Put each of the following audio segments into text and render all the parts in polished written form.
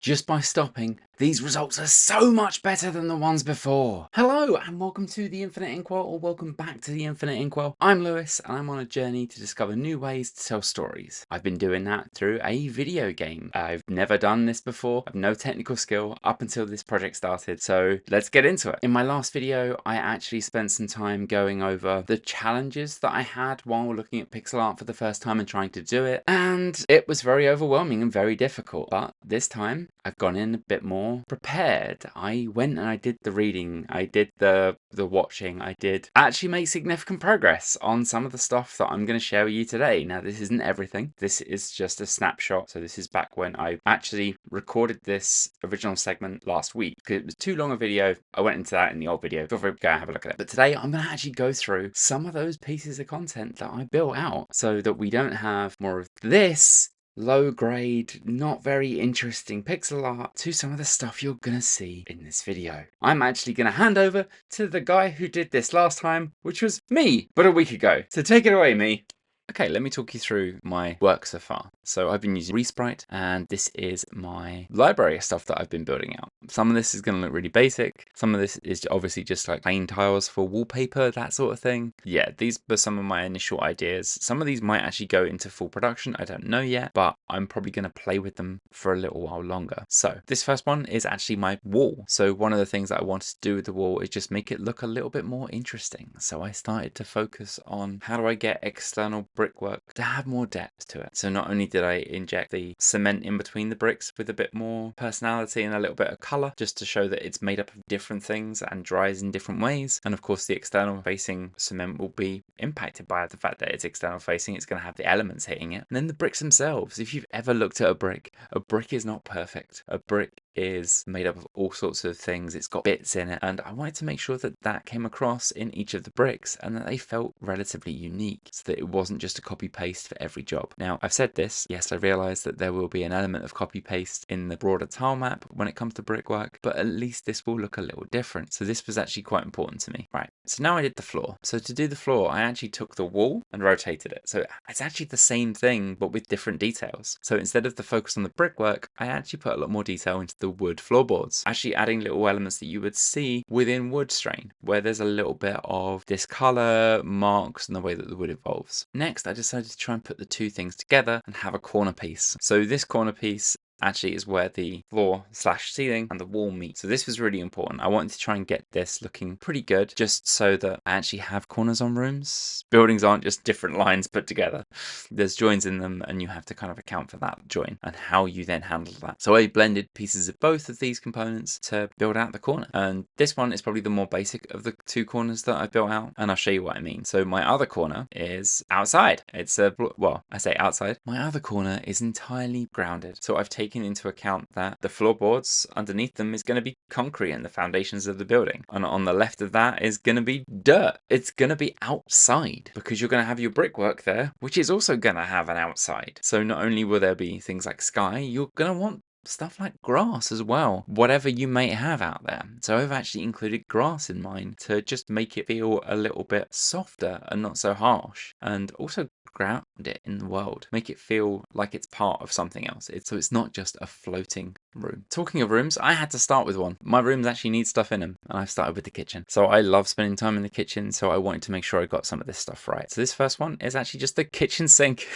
Just by stopping, these results are so much better than the ones before. Hello and welcome to the Infinite Inkwell, or welcome back to the Infinite Inkwell. I'm Lewis and I'm on a journey to discover new ways to tell stories. I've been doing that through a video game. I've never done this before. I've no technical skill up until this project started, so let's get into it. In my last video, I actually spent some time going over the challenges that I had while looking at pixel art for the first time and trying to do it, and it was very overwhelming and very difficult. But this time, I've gone in a bit more prepared. I went and I did the reading, I did the watching, I did actually make significant progress on some of the stuff that I'm going to share with you today. Now, this isn't everything. This is just a snapshot. So this is back when I actually recorded this original segment last week because it was too long a video. I went into that in the old video. Feel free to go and have a look at it. But today I'm going to actually go through some of those pieces of content that I built out so that we don't have more of this low grade, not very interesting pixel art to some of the stuff you're gonna see in this video. I'm actually gonna hand over to the guy who did this last time, which was me, but a week ago. So take it away, me. Okay, let me talk you through my work so far. So I've been using Resprite, and this is my library of stuff that I've been building out. Some of this is going to look really basic. Some of this is obviously just like plain tiles for wallpaper, that sort of thing. Yeah, these were some of my initial ideas. Some of these might actually go into full production. I don't know yet, but I'm probably going to play with them for a little while longer. So this first one is actually my wall. So one of the things that I wanted to do with the wall is just make it look a little bit more interesting. So I started to focus on how do I get external brickwork to have more depth to it. So not only did I inject the cement in between the bricks with a bit more personality and a little bit of color, just to show that it's made up of different things and dries in different ways. And of course the external facing cement will be impacted by the fact that it's external facing. It's going to have the elements hitting it. And then the bricks themselves. If you've ever looked at a brick is not perfect. A brick is made up of all sorts of things. It's got bits in it, and I wanted to make sure that that came across in each of the bricks and that they felt relatively unique, so that it wasn't just a copy paste for every job. Now, I've said this, yes, I realize that there will be an element of copy paste in the broader tile map when it comes to brickwork, but at least this will look a little different. So this was actually quite important to me. Right, so now I did the floor. So to do the floor, I actually took the wall and rotated it. So it's actually the same thing, but with different details. So instead of the focus on the brickwork, I actually put a lot more detail into the wood floorboards, actually adding little elements that you would see within wood strain, where there's a little bit of discolor, marks, and the way that the wood evolves. Next, I decided to try and put the two things together and have a corner piece. So this corner piece actually is where the floor / ceiling and the wall meet. So this was really important. I wanted to try and get this looking pretty good, just so that I actually have corners on rooms. Buildings aren't just different lines put together. There's joins in them, and you have to kind of account for that join and how you then handle that. So I blended pieces of both of these components to build out the corner. And this one is probably the more basic of the two corners that I've built out, and I'll show you what I mean. So my other corner is outside. It's well, I say outside. My other corner is entirely grounded. So I've taken into account that the floorboards underneath them is going to be concrete and the foundations of the building, and on the left of that is going to be dirt. It's going to be outside because you're going to have your brickwork there, which is also going to have an outside. So not only will there be things like sky, you're going to want stuff like grass as well, whatever you may have out there. So I've actually included grass in mine to just make it feel a little bit softer and not so harsh, and also ground it in the world, make it feel like it's part of something else. So it's not just a floating room. Talking of rooms, I had to start with one. My rooms actually need stuff in them, and I've started with the kitchen. So I love spending time in the kitchen, so I wanted to make sure I got some of this stuff right. So this first one is actually just the kitchen sink.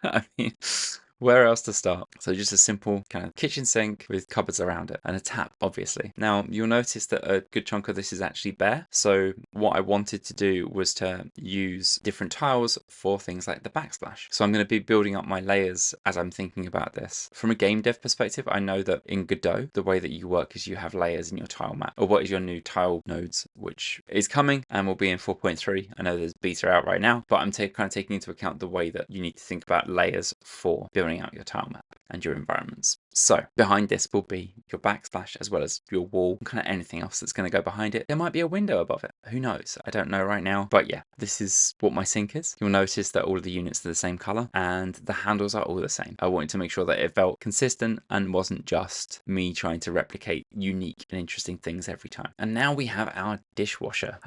I mean, where else to start? So just a simple kind of kitchen sink with cupboards around it and a tap, obviously. Now, you'll notice that a good chunk of this is actually bare. So what I wanted to do was to use different tiles for things like the backsplash. So I'm going to be building up my layers as I'm thinking about this. From a game dev perspective, I know that in Godot, the way that you work is you have layers in your tile map, or what is your new tile nodes, which is coming and will be in 4.3. I know there's beta out right now, but I'm kind of taking into account the way that you need to think about layers for building out your tile map and your environments. So behind this will be your backsplash as well as your wall, kind of anything else that's going to go behind it. There might be a window above it. Who knows? I don't know right now. But yeah, this is what my sink is. You'll notice that all of the units are the same color and the handles are all the same. I wanted to make sure that it felt consistent and wasn't just me trying to replicate unique and interesting things every time. And now we have our dishwasher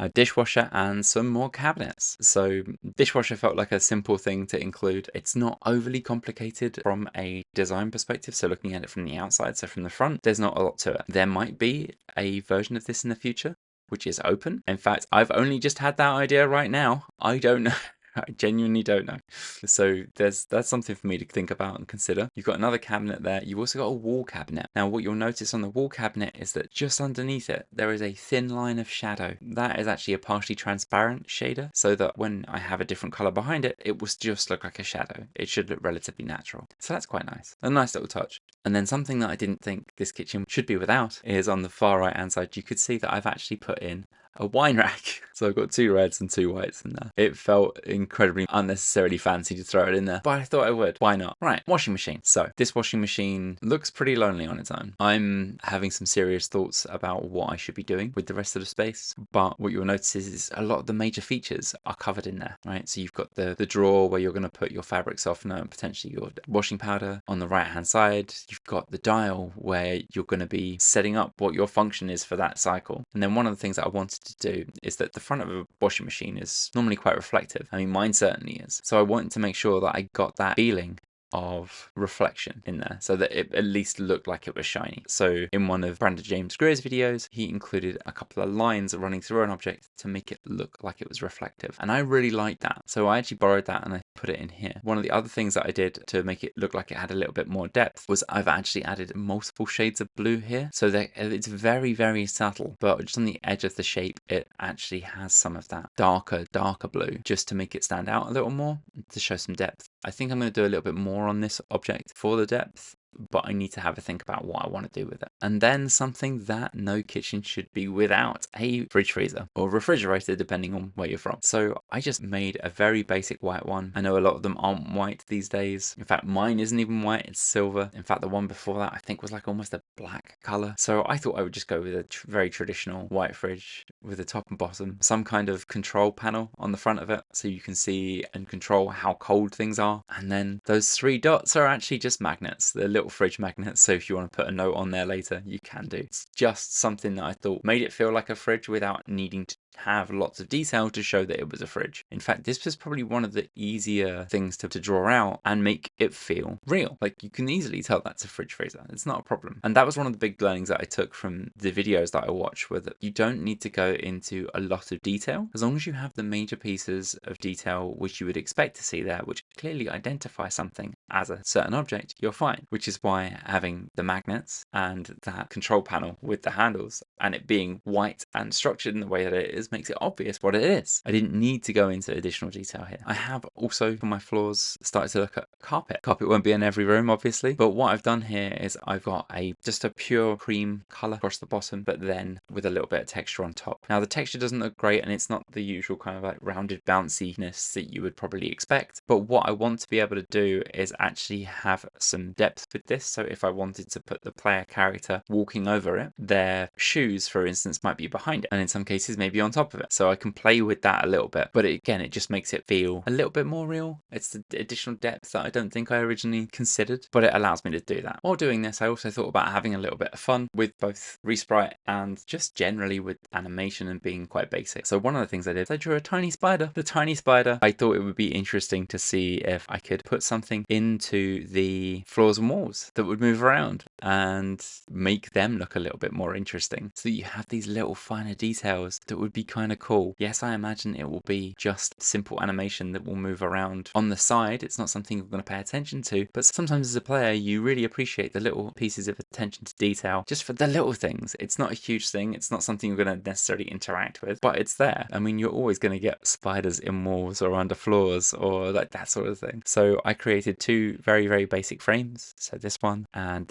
and some more cabinets. So dishwasher felt like a simple thing to include. It's not overly complicated from a design perspective. So looking at it from the outside, so from the front, there's not a lot to it. There might be a version of this in the future, which is open. In fact, I've only just had that idea right now. I don't know. I genuinely don't know. So that's something for me to think about and consider. You've got another cabinet there. You've also got a wall cabinet. Now, what you'll notice on the wall cabinet is that just underneath it, there is a thin line of shadow. That is actually a partially transparent shader, so that when I have a different color behind it, it will just look like a shadow. It should look relatively natural. So that's quite nice. A nice little touch. And then something that I didn't think this kitchen should be without is on the far right hand side, you could see that I've actually put in a wine rack. So I've got 2 reds and 2 whites in there. It felt incredibly unnecessarily fancy to throw it in there, but I thought I would. Why not? Right, washing machine. So this washing machine looks pretty lonely on its own. I'm having some serious thoughts about what I should be doing with the rest of the space, but what you'll notice is a lot of the major features are covered in there, right? So you've got the drawer where you're going to put your fabric softener and potentially your washing powder. On the right hand side, you've got the dial where you're going to be setting up what your function is for that cycle. And then one of the things that I wanted to do is that the front of a washing machine is normally quite reflective. I mean, mine certainly is. So I wanted to make sure that I got that feeling of reflection in there so that it at least looked like it was shiny. So in one of Brandon James Greer's videos, he included a couple of lines running through an object to make it look like it was reflective. And I really liked that. So I actually borrowed that and I put it in here. One of the other things that I did to make it look like it had a little bit more depth was I've actually added multiple shades of blue here. So that it's very, very subtle, but just on the edge of the shape, it actually has some of that darker blue just to make it stand out a little more, to show some depth. I think I'm going to do a little bit more on this object for the depth, but I need to have a think about what I want to do with it. And then something that no kitchen should be without, a fridge freezer or refrigerator, depending on where you're from. So I just made a very basic white one. I know a lot of them aren't white these days. In fact, mine isn't even white, it's silver. In fact, the one before that I think was like almost a black color. So I thought I would just go with a very traditional white fridge with a top and bottom, some kind of control panel on the front of it so you can see and control how cold things are. And then those 3 dots are actually just magnets. They're little fridge magnets, so if you want to put a note on there later, you can do. It's just something that I thought made it feel like a fridge without needing to have lots of detail to show that it was a fridge. In fact, this was probably one of the easier things to draw out and make it feel real. Like, you can easily tell that's a fridge freezer. It's not a problem. And that was one of the big learnings that I took from the videos that I watched, were that you don't need to go into a lot of detail. As long as you have the major pieces of detail which you would expect to see there, which clearly identify something as a certain object, you're fine. Which is why having the magnets and that control panel with the handles and it being white and structured in the way that it is makes it obvious what it is. I didn't need to go into additional detail here. I have also, for my floors, started to look at carpet. Carpet won't be in every room, obviously, but what I've done here is I've got just a pure cream color across the bottom, but then with a little bit of texture on top. Now, the texture doesn't look great, and it's not the usual kind of like rounded bounciness that you would probably expect, but what I want to be able to do is actually have some depth with this. So if I wanted to put the player character walking over it, their shoes, for instance, might be behind it, and in some cases maybe on top of it. So I can play with that a little bit, but again, it just makes it feel a little bit more real. It's the additional depth that I don't think I originally considered, but it allows me to do that. While doing this, I also thought about having a little bit of fun with both Resprite and just generally with animation and being quite basic. So one of the things I did, I drew a tiny spider. The tiny spider, I thought it would be interesting to see if I could put something into the floors and walls that would move around and make them look a little bit more interesting. So you have these little finer details that would be kind of cool. Yes, I imagine it will be just simple animation that will move around on the side. It's not something you're going to pay attention to, but sometimes as a player, you really appreciate the little pieces of attention to detail just for the little things. It's not a huge thing. It's not something you're going to necessarily interact with, but it's there. I mean, you're always going to get spiders in walls or under floors or like that sort of thing. So I created 2 very, very basic frames. So this one, and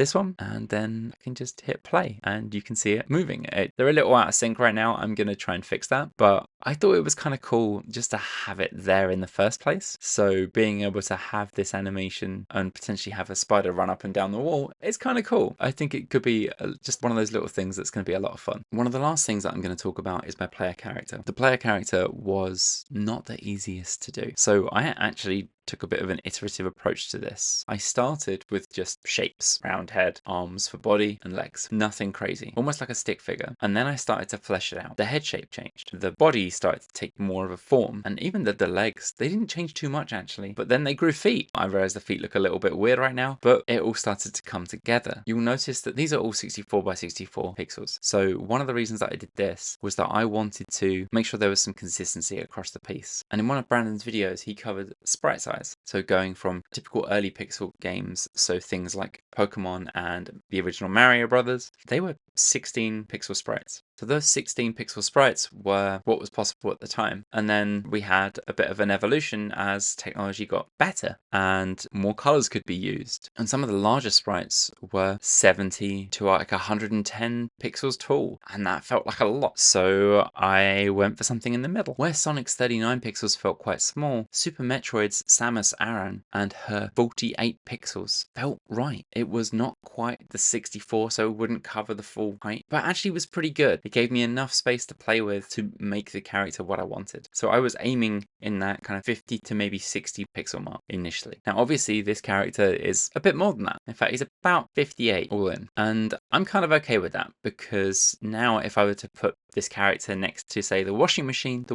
then I can just hit play and you can see it moving. They're a little out of sync right now. I'm going to try and fix that, but I thought it was kind of cool just to have it there in the first place. So being able to have this animation and potentially have a spider run up and down the wall, it's kind of cool. I think it could be just one of those little things that's going to be a lot of fun. One of the last things that I'm going to talk about is my player character. The player character was not the easiest to do. So I actually took a bit of an iterative approach to this. I started with just shapes, round head, arms for body and legs, nothing crazy, almost like a stick figure. And then I started to flesh it out. The head shape changed, the body body started to take more of a form. And even the legs, they didn't change too much actually. But then they grew feet. I realize the feet look a little bit weird right now, but it all started to come together. You'll notice that these are all 64 by 64 pixels. So one of the reasons that I did this was that I wanted to make sure there was some consistency across the piece. And in one of Brandon's videos, he covered sprite size. So going from typical early pixel games, so things like Pokemon and the original Mario Brothers, they were 16 pixel sprites. So those 16 pixel sprites were what was possible at the time. And then we had a bit of an evolution as technology got better and more colors could be used. And some of the larger sprites were 70 to like 110 pixels tall. And that felt like a lot. So I went for something in the middle. Where Sonic's 39 pixels felt quite small, Super Metroid's Samus Aran and her 48 pixels felt right. It was not quite the 64, so it wouldn't cover the full height, but actually was pretty good. It gave me enough space to play with to make the character what I wanted. So I was aiming in that kind of 50 to maybe 60 pixel mark initially. Now, obviously, this character is a bit more than that. In fact, he's about 58 all in. And I'm kind of okay with that because now if I were to put this character next to, say, the washing machine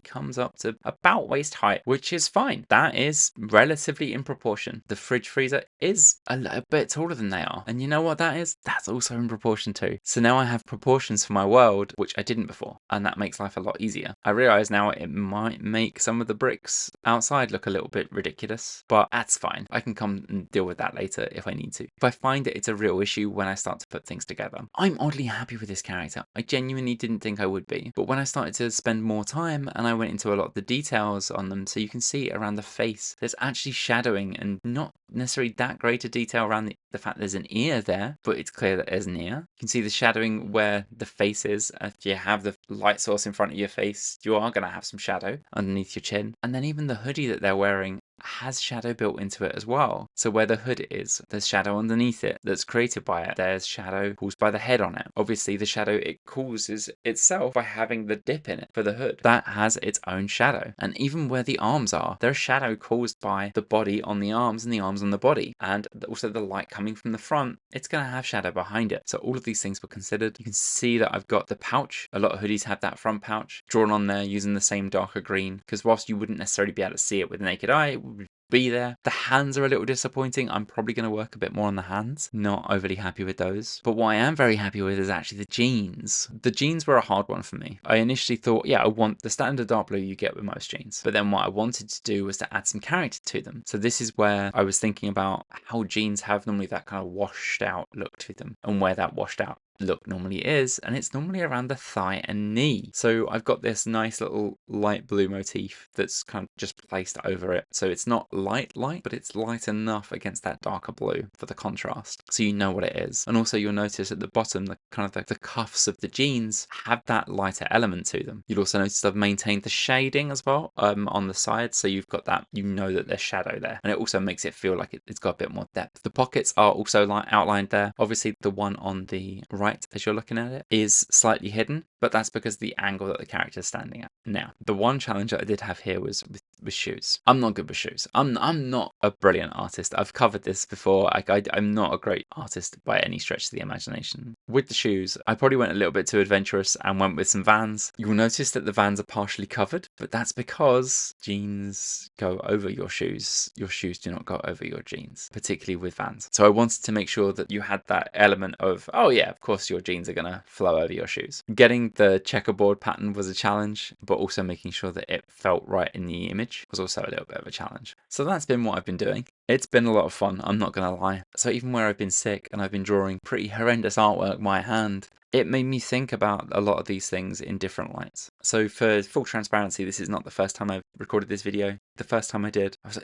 comes up to about waist height, which is fine. That is relatively in proportion. The fridge freezer is a little bit taller than they are. And you know what that is? That's also in proportion too. So now I have proportions for my world, which I didn't before. And that makes life a lot easier. I realize now it might make some of the bricks outside look a little bit ridiculous, but that's fine. I can come and deal with that later if I need to. If I find that it's a real issue when I start to put things together. I'm oddly happy with this character. I genuinely didn't think I would be. But when I started to spend more time and I went into a lot of the details on them, so you can see around the face, there's actually shadowing and not necessarily that great a detail around the fact there's an ear there, but it's clear that there's an ear. You can see the shadowing where the face is. If you have the light source in front of your face, you are going to have some shadow underneath your chin. And then even the hoodie that they're wearing has shadow built into it as well. So where the hood is, there's shadow underneath it that's created by it. There's shadow caused by the head on it. Obviously the shadow it causes itself by having the dip in it for the hood. That has its own shadow. And even where the arms are, there's shadow caused by the body on the arms and the arms on the body. And also the light coming from the front, it's going to have shadow behind it. So all of these things were considered. You can see that I've got the pouch. A lot of hoodies have that front pouch drawn on there using the same darker green, because whilst you wouldn't necessarily be able to see it with the naked eye, it would be there. The hands are a little disappointing. I'm probably going to work a bit more on the hands. Not overly happy with those. But what I am very happy with is actually the jeans. The jeans were a hard one for me. I initially thought, yeah, I want the standard dark blue you get with most jeans. But then what I wanted to do was to add some character to them. So this is where I was thinking about how jeans have normally that kind of washed out look to them and where that washed out look normally is, and it's normally around the thigh and knee. So I've got this nice little light blue motif that's kind of just placed over it. So it's not light, but it's light enough against that darker blue for the contrast. So you know what it is. And also you'll notice at the bottom, the kind of the cuffs of the jeans have that lighter element to them. You'll also notice I've maintained the shading as well on the sides. So you've got that, you know that there's shadow there. And it also makes it feel like it's got a bit more depth. The pockets are also outlined there. Obviously the one on the right as you're looking at it is slightly hidden, but that's because the angle that the character is standing at. Now, the one challenge that I did have here was with shoes. I'm not good with shoes. I'm not a brilliant artist. I've covered this before. I'm not a great artist by any stretch of the imagination. With the shoes, I probably went a little bit too adventurous and went with some Vans. You'll notice that the Vans are partially covered, but that's because jeans go over your shoes. Your shoes do not go over your jeans, particularly with Vans. So I wanted to make sure that you had that element of, oh yeah, of course your jeans are going to flow over your shoes. Getting the checkerboard pattern was a challenge, but also making sure that it felt right in the image was also a little bit of a challenge. So that's been what I've been doing. It's been a lot of fun, I'm not going to lie. So even where I've been sick and I've been drawing pretty horrendous artwork by hand, it made me think about a lot of these things in different lights. So for full transparency, this is not the first time I've recorded this video. The first time I did, I was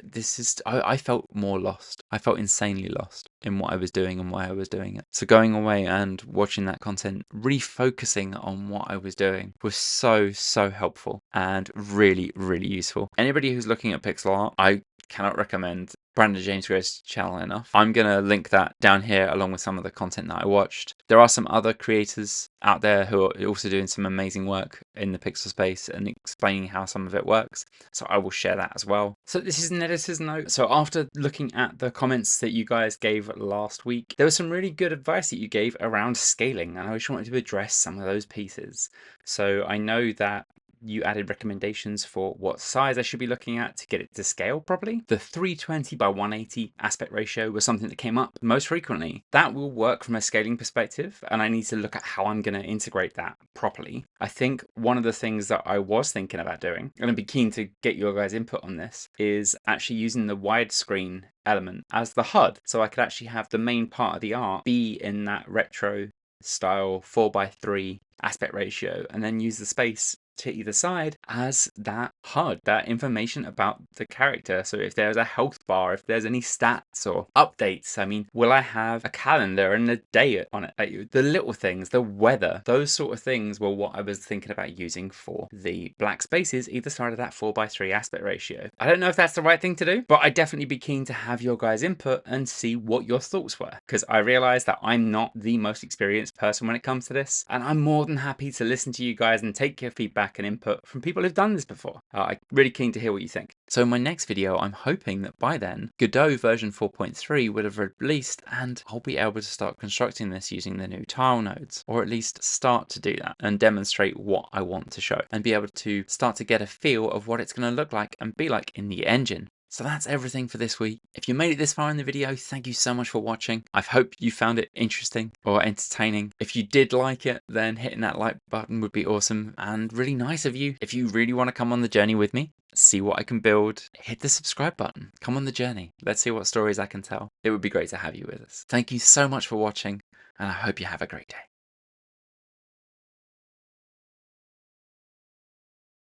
like, I felt more lost. I felt insanely lost in what I was doing and why I was doing it. So going away and watching that content, refocusing on what I was doing was so helpful and really, really useful. Anybody who's looking at pixel art, I cannot recommend Brandon James Gray's channel enough. I'm going to link that down here along with some of the content that I watched. There are some other creators out there who are also doing some amazing work in the pixel space and explaining how some of it works. So I will share that as well. So this is an editor's note. So after looking at the comments that you guys gave last week, there was some really good advice that you gave around scaling, and I just wanted to address some of those pieces. So I know that you added recommendations for what size I should be looking at to get it to scale properly. The 320 by 180 aspect ratio was something that came up most frequently. That will work from a scaling perspective, and I need to look at how I'm going to integrate that properly. I think one of the things that I was thinking about doing, and I'd be keen to get your guys' input on this, is actually using the widescreen element as the HUD. So I could actually have the main part of the art be in that retro style 4:3 aspect ratio, and then use the space to either side as that HUD, that information about the character. So if there's a health bar, if there's any stats or updates, I mean, will I have a calendar and a day on it? Like, the little things, the weather, those sort of things were what I was thinking about using for the black spaces either side of that 4:3 aspect ratio. I don't know if that's the right thing to do, but I'd definitely be keen to have your guys' input and see what your thoughts were, because I realized that I'm not the most experienced person when it comes to this, and I'm more than happy to listen to you guys and take your feedback and input from people who've done this before. I'm really keen to hear what you think. So in my next video, I'm hoping that by then, Godot version 4.3 would have released, and I'll be able to start constructing this using the new tile nodes, or at least start to do that and demonstrate what I want to show, and be able to start to get a feel of what it's going to look like and be like in the engine. So that's everything for this week. If you made it this far in the video, thank you so much for watching. I hope you found it interesting or entertaining. If you did like it, then hitting that like button would be awesome and really nice of you. If you really want to come on the journey with me, see what I can build, hit the subscribe button. Come on the journey. Let's see what stories I can tell. It would be great to have you with us. Thank you so much for watching, and I hope you have a great day.